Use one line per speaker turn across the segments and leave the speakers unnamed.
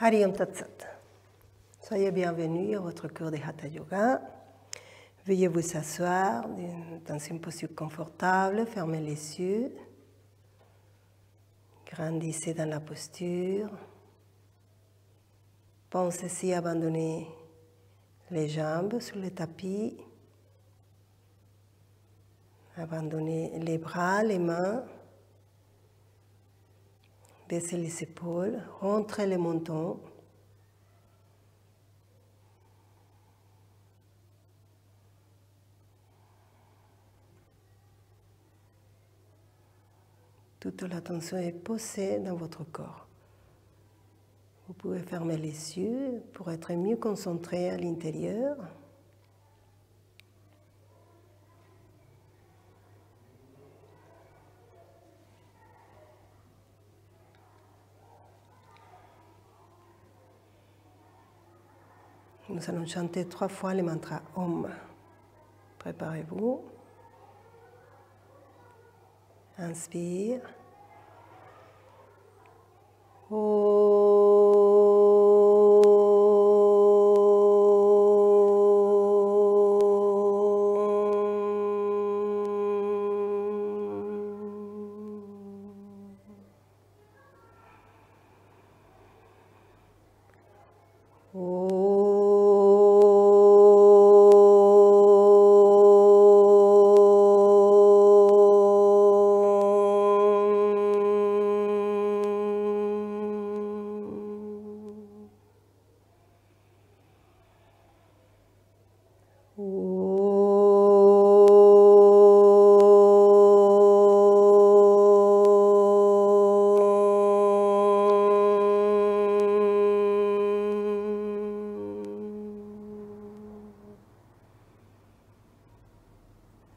Hari Om Tat Sat. Soyez bienvenus à votre cours de Hatha Yoga. Veuillez vous asseoir dans une posture confortable, fermez les yeux, grandissez dans la posture. Pensez à abandonner les jambes sur le tapis, abandonnez les bras, les mains, baissez les épaules, rentrez les mentons. Toute l'attention est posée dans votre corps. Vous pouvez fermer les yeux pour être mieux concentré à l'intérieur. Nous allons chanter 3 fois le mantra Om. Préparez-vous. Inspire.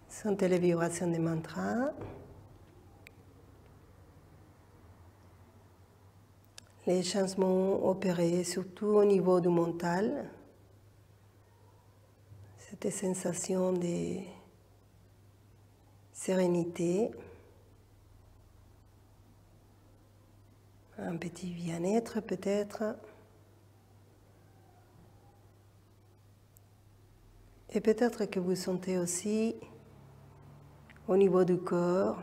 Sentez les vibrations des mantras. Les changements opérés surtout au niveau du mental. Cette sensation de sérénité. Un petit bien-être peut-être. Et peut-être que vous sentez aussi au niveau du corps,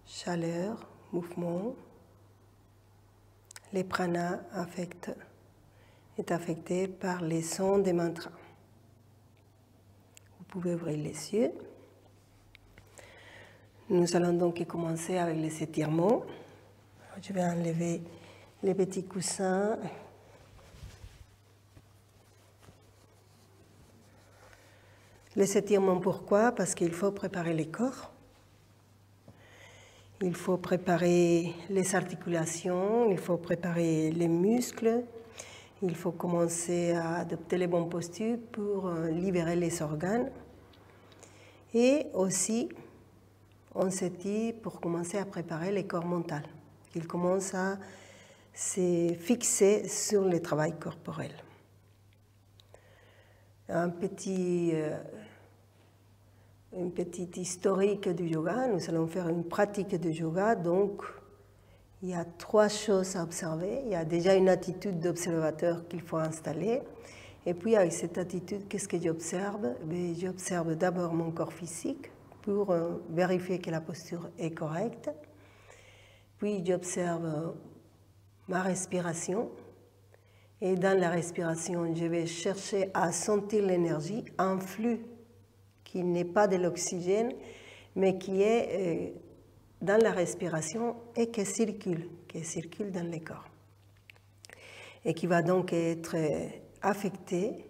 chaleur, mouvement. Les pranas est affecté par les sons des mantras. Vous pouvez ouvrir les yeux. Nous allons donc commencer avec les étirements. Je vais enlever les petits coussins. Les étirements, pourquoi? Parce qu'il faut préparer le corps. Il faut préparer les articulations, il faut préparer les muscles. Il faut commencer à adopter les bonnes postures pour libérer les organes. Et aussi, on s'étire pour commencer à préparer le corps mental. Il commence à se fixer sur le travail corporel. Une petite historique du yoga. Nous allons faire une pratique de yoga. Donc, il y a 3 choses à observer. Il y a déjà une attitude d'observateur qu'il faut installer. Et puis, avec cette attitude, qu'est-ce que j'observe? J'observe d'abord mon corps physique pour vérifier que la posture est correcte. Puis, j'observe ma respiration. Et dans la respiration, je vais chercher à sentir l'énergie, un flux qui n'est pas de l'oxygène, mais qui est dans la respiration et qui circule dans le corps. Et qui va donc être affecté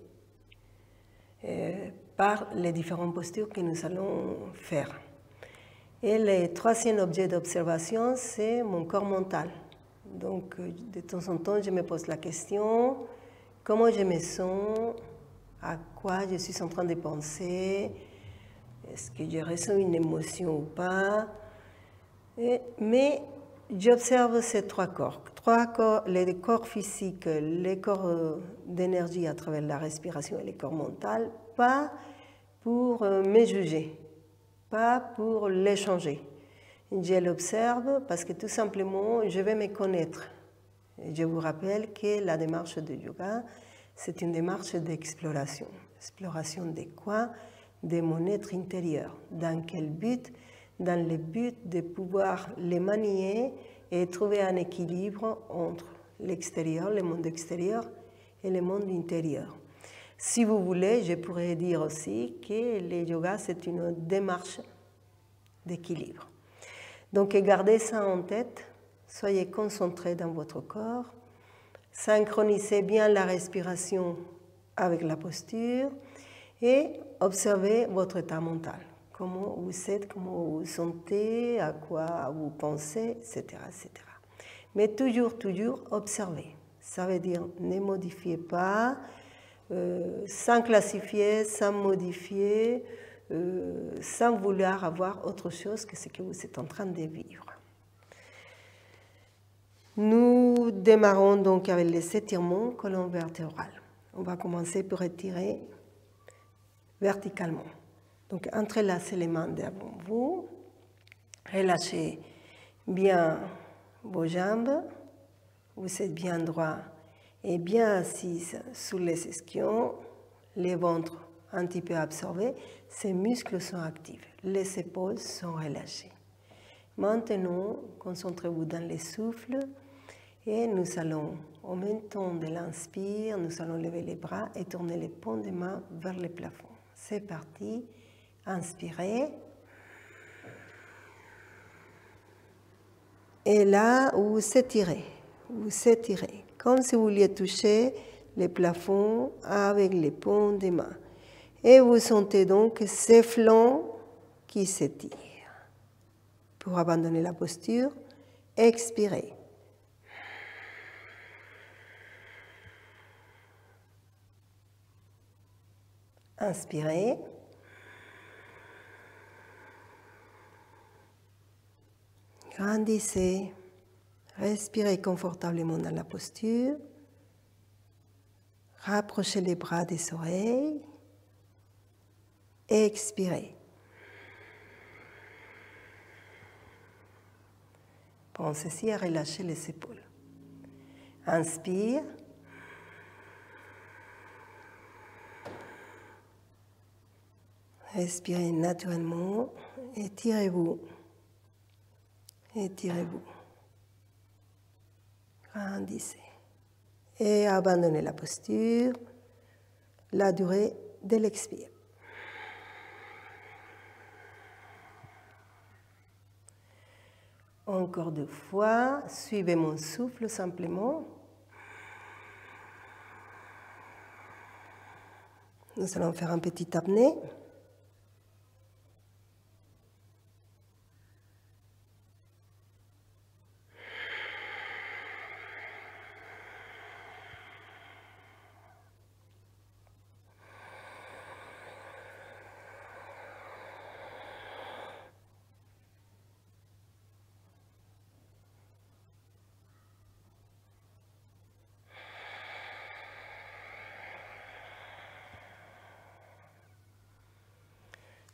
par les différentes postures que nous allons faire. Et le 3e objet d'observation, c'est mon corps mental. Donc, de temps en temps, je me pose la question, comment je me sens, à quoi je suis en train de penser, est-ce que je ressens une émotion ou pas. Mais j'observe ces 3 corps. Les corps physiques, les corps d'énergie à travers la respiration et les corps mentaux, pas pour me juger, pas pour l'échanger. Je l'observe parce que tout simplement, je vais me connaître. Je vous rappelle que la démarche de yoga, c'est une démarche d'exploration. Exploration de quoi? De mon être intérieur. Dans quel but? Dans le but de pouvoir les manier et trouver un équilibre entre l'extérieur, le monde extérieur et le monde intérieur. Si vous voulez, je pourrais dire aussi que le yoga, c'est une démarche d'équilibre. Donc, gardez ça en tête, soyez concentrés dans votre corps, synchronisez bien la respiration avec la posture et observez votre état mental. Comment vous êtes, comment vous vous sentez, à quoi vous pensez, etc., etc. Mais toujours observez. Ça veut dire ne modifiez pas, sans classifier, sans modifier, sans vouloir avoir autre chose que ce que vous êtes en train de vivre. Nous démarrons donc avec les étirements colonne vertébrale. On va commencer par étirer verticalement. Donc entrelacez les mains devant vous, relâchez bien vos jambes, vous êtes bien droit et bien assis sur les ischions, les ventres un petit peu absorbés, ces muscles sont actifs, les épaules sont relâchées. Maintenant, concentrez-vous dans le souffle et nous allons, en même temps de l'inspire, nous allons lever les bras et tourner les paumes des mains vers le plafond. C'est parti. Inspirez. Et là, vous étirez, comme si vous vouliez toucher le plafond avec les paumes des mains. Et vous sentez donc ces flancs qui s'étirent. Pour abandonner la posture, expirez. Inspirez. Grandissez. Respirez confortablement dans la posture. Rapprochez les bras des oreilles. Expirez. Pensez à relâcher les épaules. Inspire. Respirez naturellement. Étirez-vous. Étirez-vous. Grandissez. Et abandonnez la posture, la durée de l'expire. Encore 2 fois, suivez mon souffle simplement. Nous allons faire un petit apnée.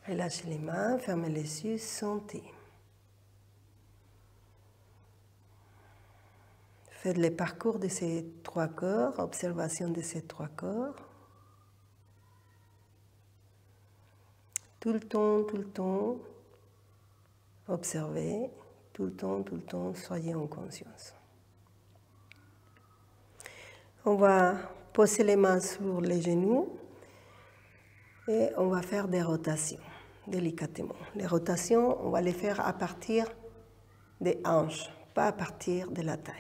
Relâchez les mains, fermez les yeux, sentez. Faites le parcours de ces 3 corps, observation de ces 3 corps. Tout le temps, observez, tout le temps, soyez en conscience. On va poser les mains sur les genoux et on va faire des rotations, délicatement. Les rotations, on va les faire à partir des hanches, pas à partir de la taille.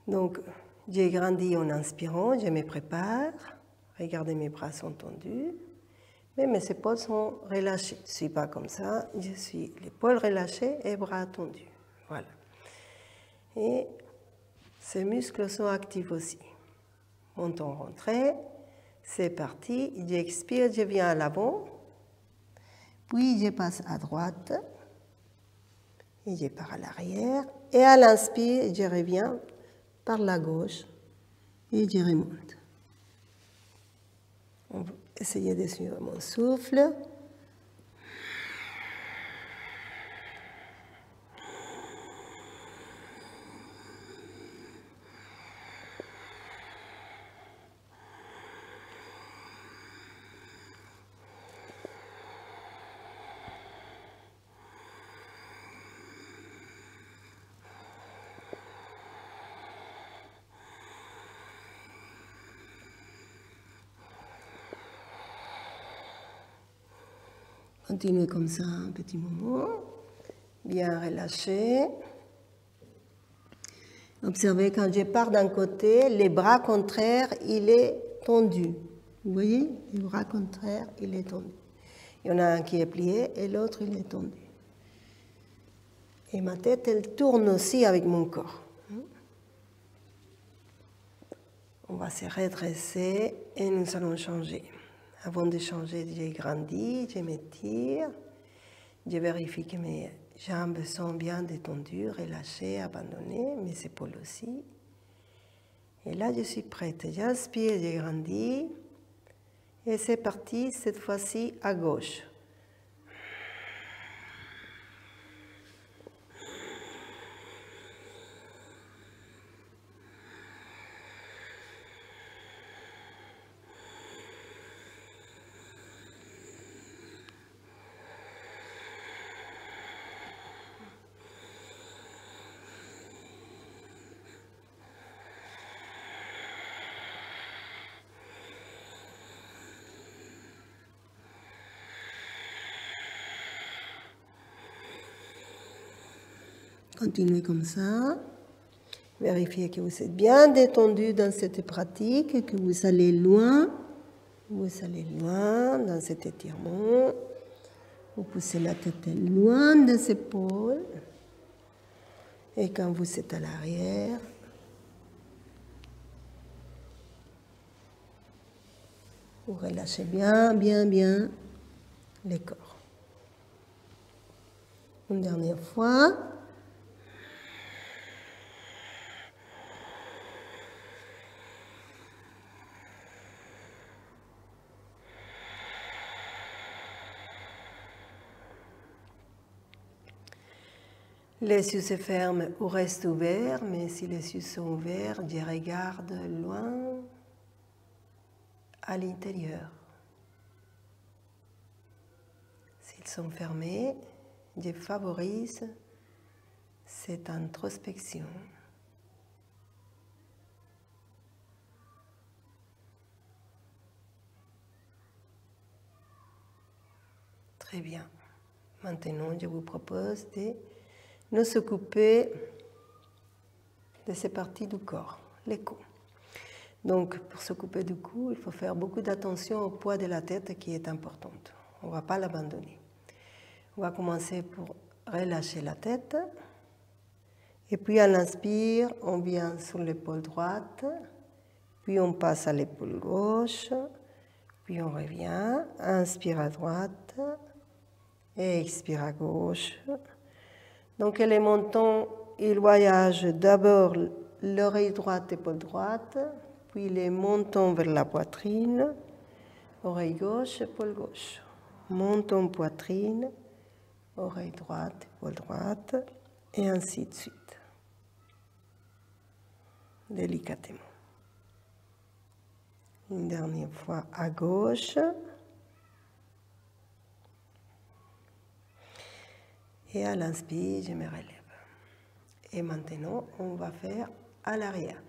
Donc, j'ai grandi en inspirant, je me prépare. Regardez, mes bras sont tendus, mais mes épaules sont relâchées. Je ne suis pas comme ça, je suis l'épaule relâchée et bras tendus. Voilà. Et ces muscles sont actifs aussi. Menton rentré, c'est parti. J'expire, je viens à l'avant, puis je passe à droite, et je pars à l'arrière. Et à l'inspire, je reviens par la gauche et je remonte. On va essayer de suivre mon souffle. Continuez comme ça un petit moment. Bien relâché. Observez, quand je pars d'un côté, les bras contraires, il est tendu. Vous voyez, le bras contraire, il est tendu. Il y en a un qui est plié et l'autre, il est tendu. Et ma tête, elle tourne aussi avec mon corps. On va se redresser et nous allons changer. Avant de changer, j'ai grandi, je m'étire. Je vérifie que mes jambes sont bien détendues, relâchées, abandonnées, mes épaules aussi. Et là, je suis prête. J'inspire, j'ai grandi. Et c'est parti, cette fois-ci à gauche. Continuez comme ça. Vérifiez que vous êtes bien détendu dans cette pratique, que vous allez loin. Vous allez loin dans cet étirement. Vous poussez la tête loin des épaules. Et quand vous êtes à l'arrière, vous relâchez bien, bien, bien les corps. Une dernière fois. Les yeux se ferment ou restent ouverts, mais si les yeux sont ouverts, je regarde loin à l'intérieur. S'ils sont fermés, je favorise cette introspection. Très bien. Maintenant, je vous propose de nous occuper de ces parties du corps, les coups. Donc, pour s'occuper du cou, il faut faire beaucoup d'attention au poids de la tête qui est importante. On ne va pas l'abandonner. On va commencer pour relâcher la tête. Et puis, à l'inspire, on vient sur l'épaule droite. Puis, on passe à l'épaule gauche. Puis, on revient. Inspire à droite. Et expire à gauche. Donc, les mentons, ils voyagent d'abord l'oreille droite, épaule droite, puis les mentons vers la poitrine, oreille gauche, épaule gauche. Menton, poitrine, oreille droite, épaule droite, et ainsi de suite. Délicatement. Une dernière fois à gauche. Et à l'inspire, je me relève. Et maintenant, on va faire à l'arrière.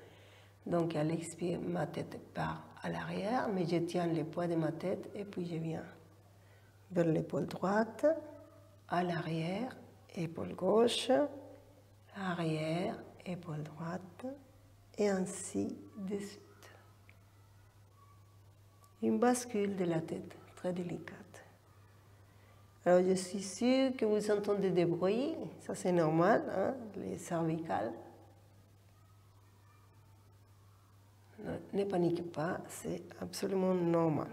Donc, à l'expire, ma tête part à l'arrière, mais je tiens le poids de ma tête et puis je viens vers l'épaule droite, à l'arrière, épaule gauche, arrière, épaule droite, et ainsi de suite. Une bascule de la tête très délicate. Alors, je suis sûre que vous entendez des bruits, ça c'est normal, hein, les cervicales. Ne paniquez pas, c'est absolument normal.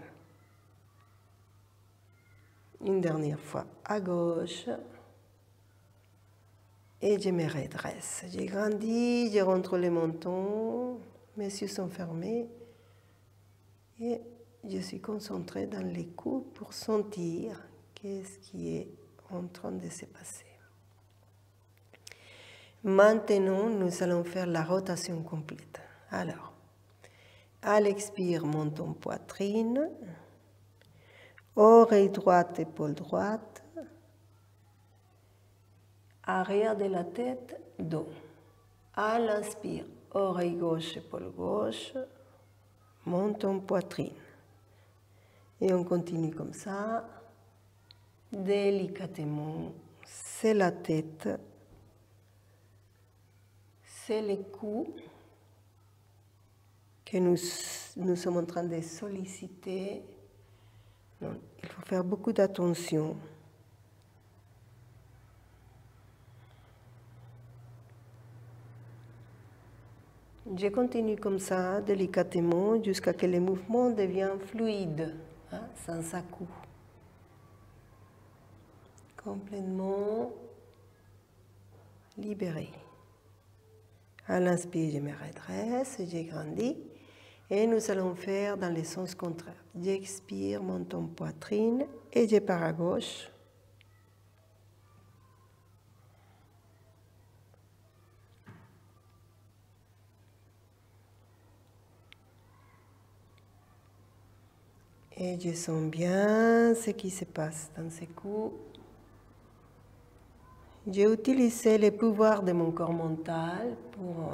Une dernière fois à gauche. Et je me redresse. J'ai grandi, je rentre les mentons, mes yeux sont fermés. Et je suis concentrée dans les coups pour sentir qu'est-ce qui est en train de se passer. Maintenant, nous allons faire la rotation complète. Alors, à l'expire, menton, poitrine, oreille droite, épaule droite, arrière de la tête, dos. À l'inspire, oreille gauche, épaule gauche, menton, poitrine. Et on continue comme ça. délicatement. C'est la tête, c'est les coups que nous sommes en train de solliciter. Non, il faut faire beaucoup d'attention. Je continue comme ça, délicatement, jusqu'à ce que le mouvement devienne fluide, hein, sans à-coups. Complètement libéré. À l'inspire, je me redresse, je grandis. Et nous allons faire dans le sens contraire. J'expire, monte en poitrine et je pars à gauche. Et je sens bien ce qui se passe dans ces coups. J'ai utilisé les pouvoirs de mon corps mental pour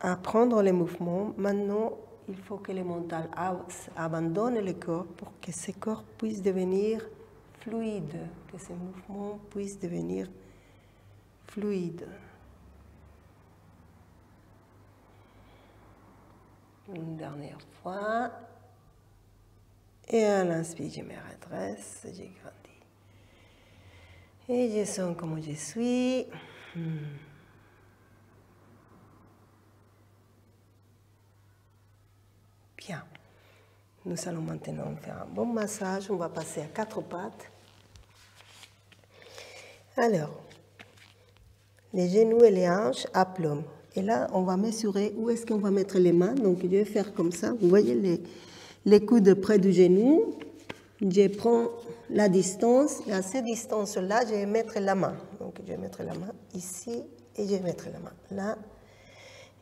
apprendre les mouvements. Maintenant, il faut que le mental abandonne le corps pour que ce corps puisse devenir fluide, que ces mouvements puissent devenir fluides. Une dernière fois. Et à l'inspire, je me redresse, je grandis. Et je sens comme je suis. Bien. Nous allons maintenant faire un bon massage. On va passer à 4 pattes. Alors, les genoux et les hanches à plombs. Et là, on va mesurer où est-ce qu'on va mettre les mains. Donc, je vais faire comme ça. Vous voyez les coudes près du genou. Je prends la distance. Et à cette distance-là, je vais mettre la main. Donc, je vais mettre la main ici et je vais mettre la main là.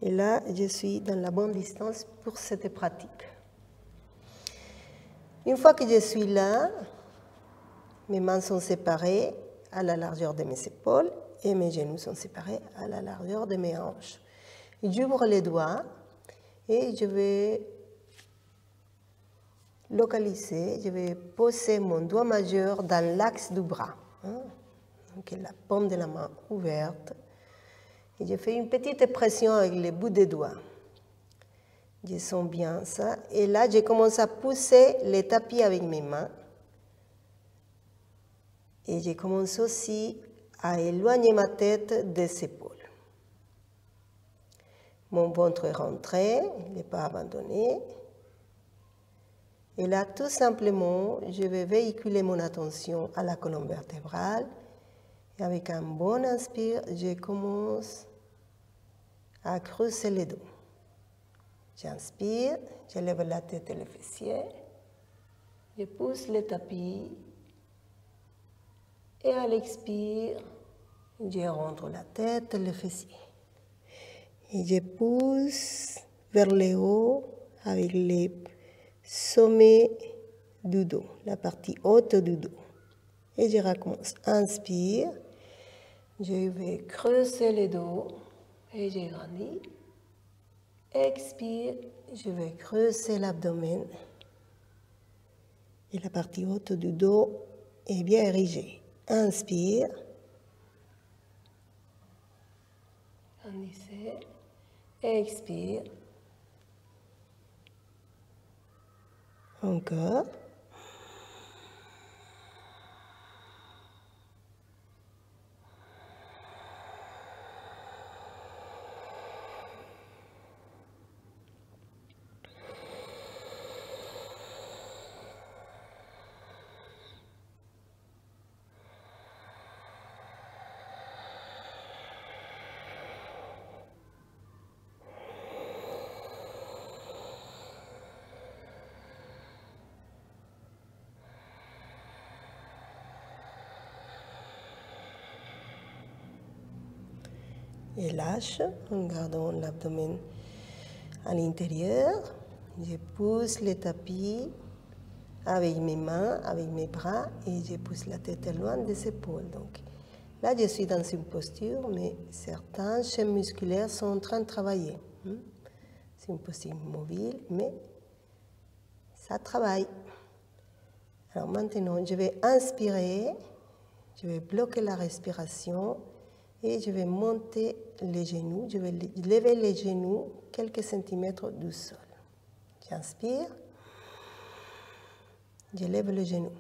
Et là, je suis dans la bonne distance pour cette pratique. Une fois que je suis là, mes mains sont séparées à la largeur de mes épaules et mes genoux sont séparés à la largeur de mes hanches. J'ouvre les doigts et je vais localiser, je vais poser mon doigt majeur dans l'axe du bras. Donc la paume de la main ouverte. Et je fais une petite pression avec les bouts des doigts. Je sens bien ça. Et là, je commence à pousser les tapis avec mes mains. Et je commence aussi à éloigner ma tête des épaules. Mon ventre est rentré, il n'est pas abandonné. Et là, tout simplement, je vais véhiculer mon attention à la colonne vertébrale. Et avec un bon inspire, je commence à creuser les dos. J'inspire, je lève la tête et les fessiers. Je pousse le tapis. Et à l'expire, je rentre la tête et les fessiers. Et je pousse vers le haut avec les sommets du dos, la partie haute du dos. Et je recommence. Inspire, je vais creuser le dos et je grandis. Expire, je vais creuser l'abdomen. Et la partie haute du dos est bien érigée. Inspire. Grandissez. Expire. Encore. Et lâche en gardant l'abdomen à l'intérieur. Je pousse le tapis avec mes mains, avec mes bras et je pousse la tête loin des épaules. Donc là, je suis dans une posture, mais certaines chaînes musculaires sont en train de travailler. C'est une posture mobile, mais ça travaille. Alors maintenant, je vais inspirer, je vais bloquer la respiration et je vais monter les genoux. Je vais lever les genoux quelques centimètres du sol. J'inspire, je lève le genou.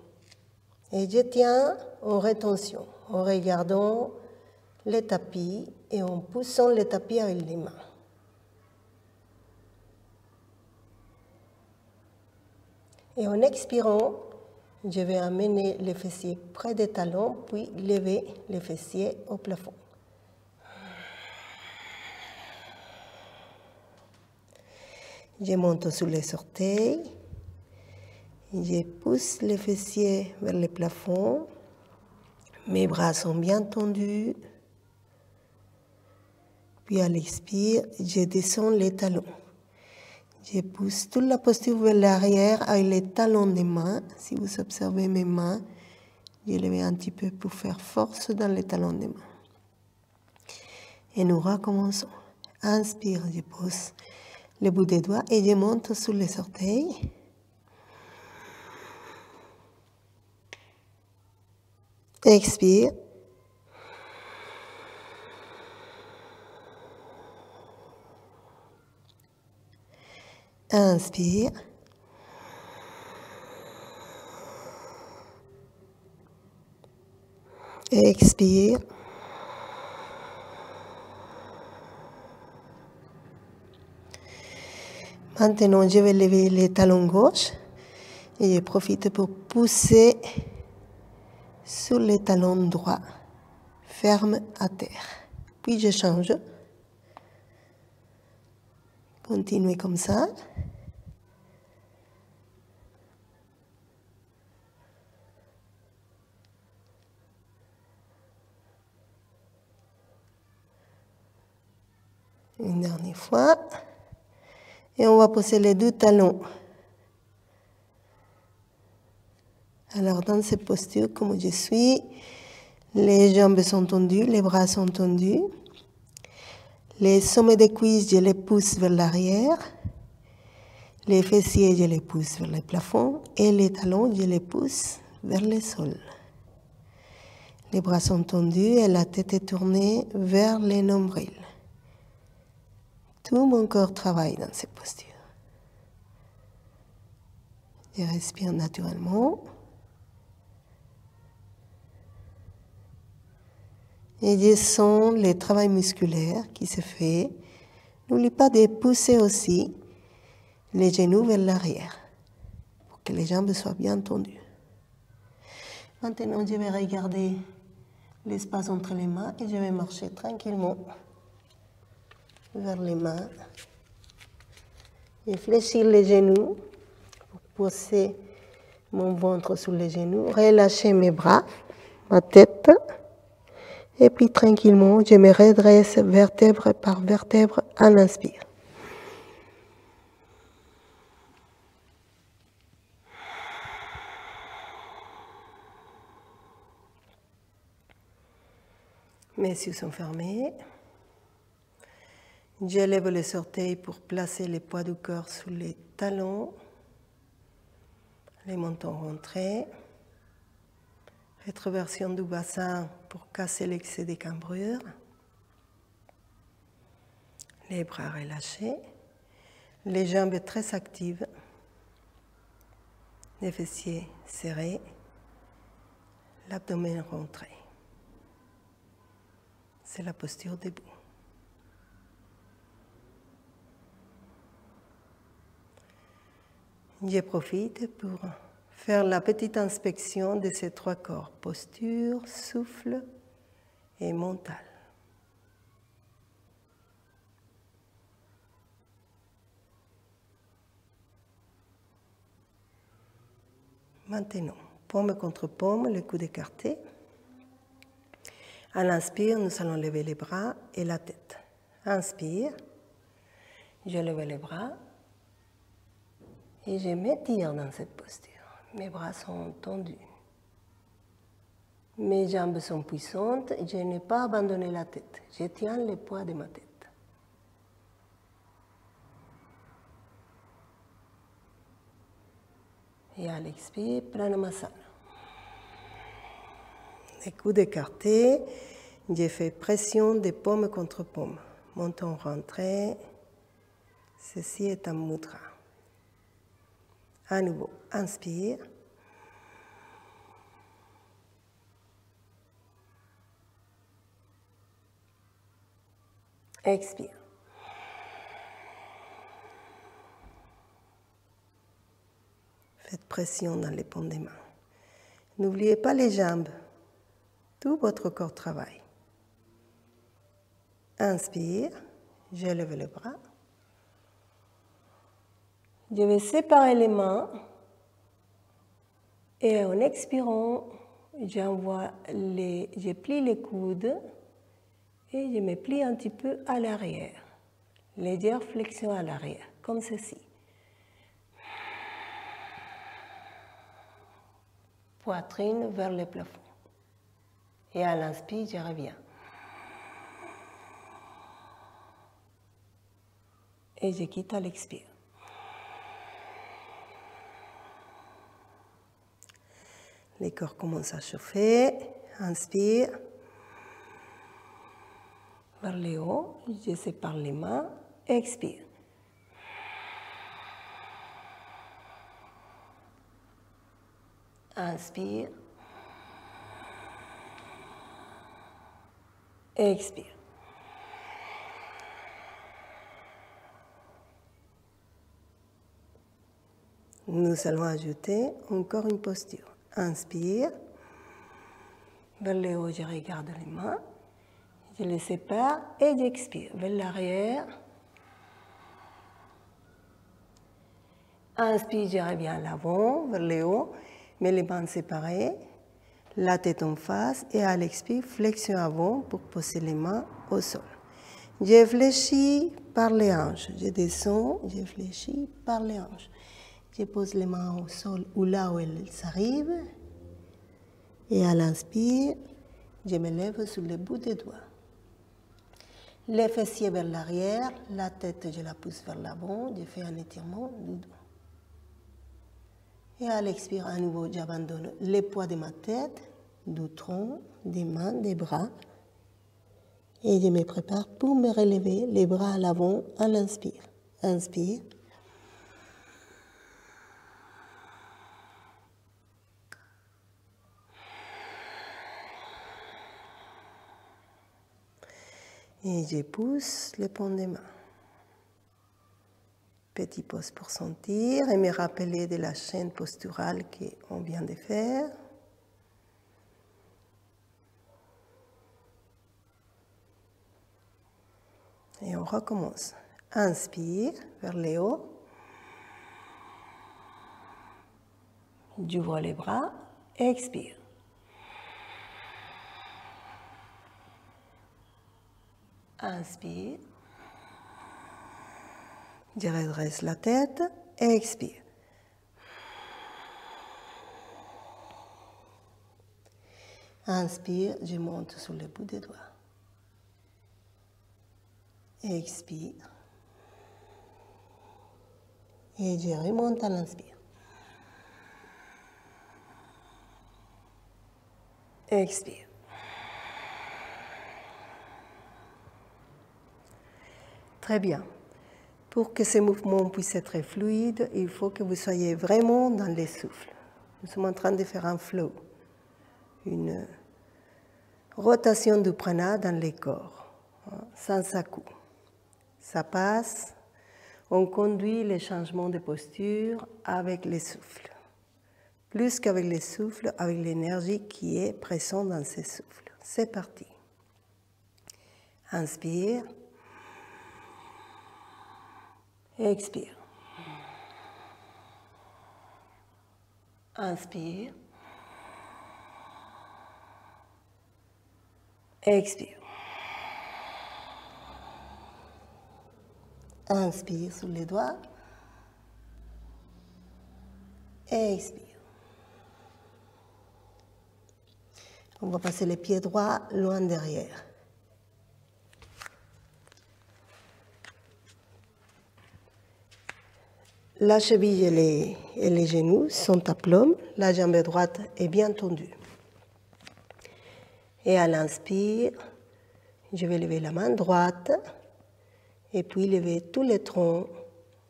Et je tiens en rétention, en regardant le tapis et en poussant le tapis avec les mains. Et en expirant, je vais amener les fessiers près des talons, puis lever les fessiers au plafond. Je monte sur les orteils, je pousse les fessiers vers le plafond, mes bras sont bien tendus, puis à l'expire, je descends les talons. Je pousse toute la posture vers l'arrière avec les talons des mains. Si vous observez mes mains, je les mets un petit peu pour faire force dans les talons des mains. Et nous recommençons. Inspire, je pose le bout des doigts et je monte sur les orteils. Expire. Inspire. Expire. Maintenant, je vais lever les talons gauche et je profite pour pousser sur les talons droits, ferme à terre. Puis je change. Continuez comme ça. Une dernière fois. Et on va poser les deux talons. Alors, dans cette posture, comme je suis, les jambes sont tendues, les bras sont tendus. Les sommets des cuisses, je les pousse vers l'arrière. Les fessiers, je les pousse vers le plafond. Et les talons, je les pousse vers le sol. Les bras sont tendus et la tête est tournée vers les nombrils. Tout mon corps travaille dans cette posture. Je respire naturellement. Et je sens le travail musculaire qui se fait. N'oublie pas de pousser aussi les genoux vers l'arrière pour que les jambes soient bien tendues. Maintenant, je vais regarder l'espace entre les mains et je vais marcher tranquillement vers les mains. Et fléchir les genoux pour poser mon ventre sur les genoux. Relâcher mes bras, ma tête. Et puis tranquillement, je me redresse vertèbre par vertèbre à l'inspire. Mes yeux sont fermés. Je lève les orteils pour placer les poids du corps sous les talons. Les mentons rentrés. Rétroversion du bassin pour casser l'excès des cambrures. Les bras relâchés. Les jambes très actives. Les fessiers serrés. L'abdomen rentré. C'est la posture debout. Je profite pour faire la petite inspection de ces trois corps, posture, souffle et mental. Maintenant, paume contre paume, le coude écarté. À l'inspire, nous allons lever les bras et la tête. Inspire, je lève les bras et je m'étire dans cette posture. Mes bras sont tendus. Mes jambes sont puissantes et je n'ai pas abandonné la tête. Je tiens le poids de ma tête. Et à l'expire, Pranamasa. Les coudes écartés, j'ai fait pression de paume contre paume. Menton rentré. Ceci est un mudra. À nouveau, inspire. Expire. Faites pression dans les paumes des mains. N'oubliez pas les jambes. Tout votre corps travaille. Inspire. Je lève les bras. Je vais séparer les mains. Et en expirant, je plie les coudes. Et je me plie un petit peu à l'arrière. Légère flexion à l'arrière, comme ceci. Poitrine vers le plafond. Et à l'inspire, je reviens. Et je quitte à l'expire. Les corps commencent à chauffer. Inspire. Vers le haut, je sépare les mains. Expire. Inspire. Expire. Nous allons ajouter encore une posture. Inspire. Vers le haut, je regarde les mains. Je les sépare et j'expire vers l'arrière. Inspire, je reviens à l'avant, vers le haut, mets les mains séparées, la tête en face et à l'expire, flexion avant pour poser les mains au sol. Je fléchis par les hanches, je descends, je fléchis par les hanches. Je pose les mains au sol ou là où elles arrivent et à l'inspire, je me lève sur le bout des doigts. Les fessiers vers l'arrière, la tête, je la pousse vers l'avant, je fais un étirement du dos. Et à l'expire, à nouveau, j'abandonne les poids de ma tête, du tronc, des mains, des bras. Et je me prépare pour me relever, les bras à l'avant, à l'inspire. Inspire. Et je pousse les paumes des mains. Petit pause pour sentir et me rappeler de la chaîne posturale qu'on vient de faire. Et on recommence. Inspire vers le haut. J'ouvre les bras. Expire. Inspire. Je redresse la tête. Expire. Inspire, je monte sur le bout des doigts. Expire. Et je remonte à l'inspire. Expire. Très bien. Pour que ces mouvements puissent être fluides, il faut que vous soyez vraiment dans les souffles. Nous sommes en train de faire un flow, une rotation du prana dans les corps, sans à-coup. Ça passe, on conduit les changements de posture avec les souffles. Plus qu'avec les souffles, avec l'énergie qui est présente dans ces souffles. C'est parti. Inspire. Expire. Inspire. Expire. Inspire sous les doigts. Expire. On va passer les pieds droits loin derrière. la cheville et les genoux sont à plombs, la jambe droite est bien tendue. Et à l'inspire, je vais lever la main droite et puis lever tous les troncs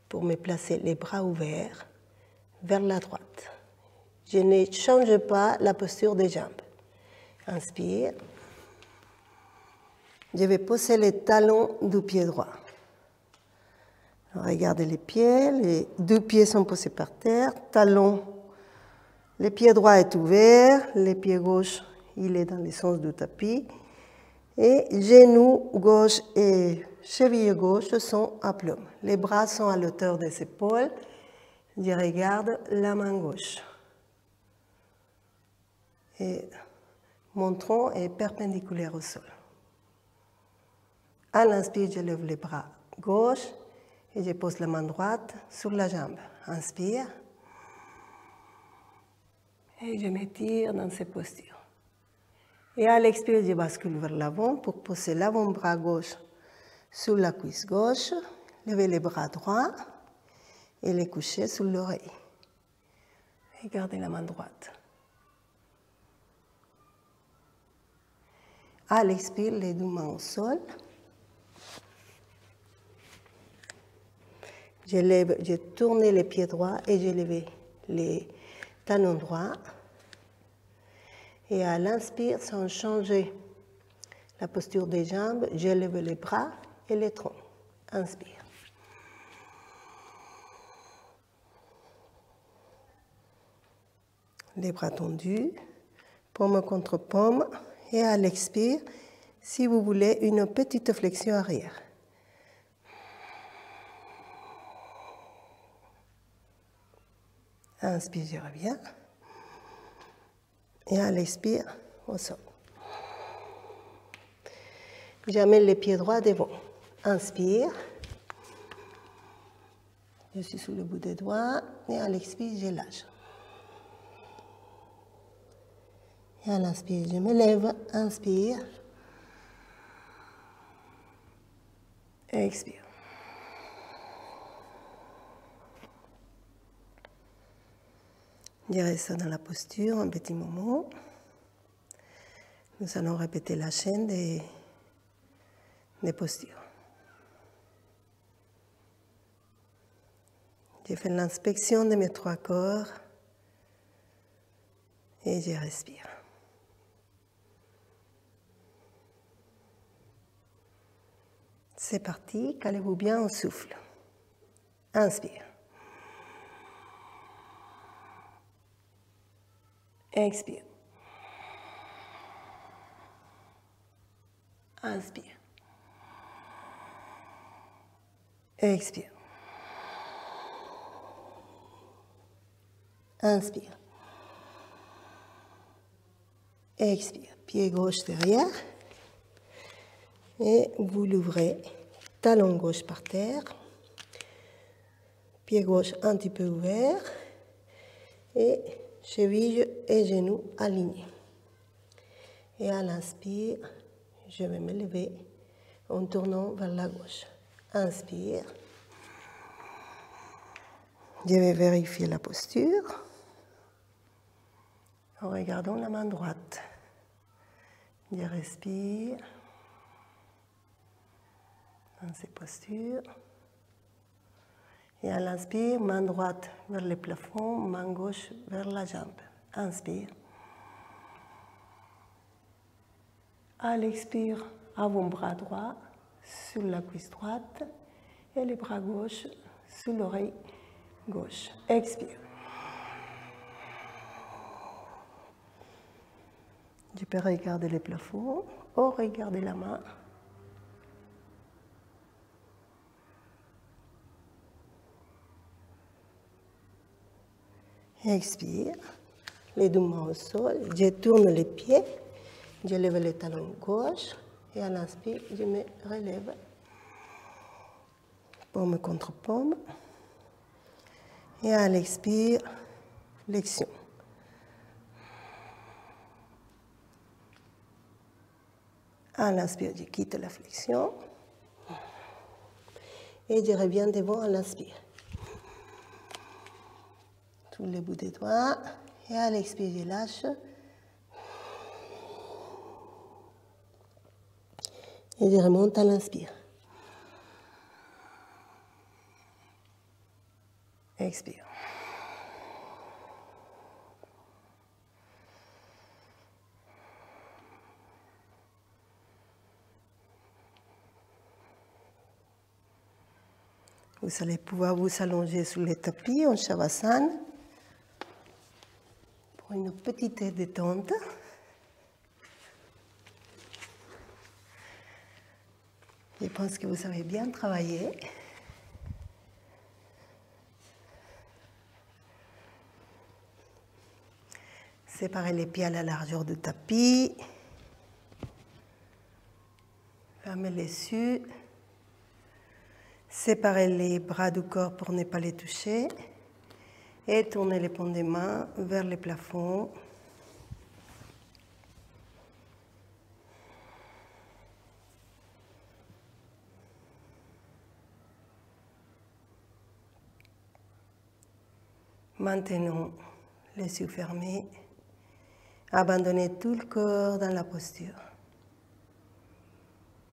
pour me placer les bras ouverts vers la droite. Je ne change pas la posture des jambes. Inspire. Je vais poser les talons du pied droit. Regardez les pieds, les deux pieds sont posés par terre, talons, le pied droit est ouvert, le pied gauche, il est dans le sens du tapis, et genoux gauche et cheville gauche sont à plat. Les bras sont à l'auteur des épaules, je regarde la main gauche. Et mon tronc est perpendiculaire au sol. À l'inspire, je lève les bras gauche et je pose la main droite sur la jambe. Inspire. Et je m'étire dans ces postures. Et à l'expire, je bascule vers l'avant pour poser l'avant-bras gauche sur la cuisse gauche, lever les bras droits et les coucher sur l'oreille. Et gardez la main droite. À l'expire, les deux mains au sol. J'ai tourné les pieds droits et j'ai levé les talons droits. Et à l'inspire, sans changer la posture des jambes, je lève les bras et les troncs. Inspire. Les bras tendus, paume contre paume. Et à l'expire, si vous voulez, une petite flexion arrière. Inspire, je reviens. Et à l'expire, au sol. J'amène les pieds droits devant. Inspire. Je suis sous le bout des doigts. Et à l'expire, je lâche. Et à l'inspire, je me lève. Inspire. Et expire. Je reste dans la posture un petit moment. Nous allons répéter la chaîne des postures. Je fais l'inspection de mes trois corps et je respire. C'est parti, calez-vous bien au souffle. Inspire. Expire. Inspire. Expire. Inspire. Expire. Pied gauche derrière. Et vous l'ouvrez. Talon gauche par terre. Pied gauche un petit peu ouvert. Et cheville et genoux alignés. Et à l'inspire, je vais me lever en tournant vers la gauche. Inspire. Je vais vérifier la posture en regardant la main droite. Je respire dans ces postures. Et à l'inspire, main droite vers le plafond, main gauche vers la jambe. Inspire. À l'expire, avant-bras droit sur la cuisse droite et les bras gauche sur l'oreille gauche. Expire. Je peux regarder le plafond ou regarder la main. Expire, les deux mains au sol, je tourne les pieds, je lève les talons gauche et à l'inspire, je me relève, paume contre paume, et à l'expire, flexion. À l'inspire, je quitte la flexion et je reviens devant à l'inspire. tous les bouts des doigts. Et à l'expirer, lâche. Et je remonte à l'inspire. Expire. Vous allez pouvoir vous allonger sur les tapis en Shavasana pour une petite détente. Je pense que vous avez bien travaillé. Séparez les pieds à la largeur du tapis. Fermez les yeux. Séparez les bras du corps pour ne pas les toucher. Et tournez les paumes des mains vers le plafond. Maintenant, les yeux fermés. Abandonnez tout le corps dans la posture.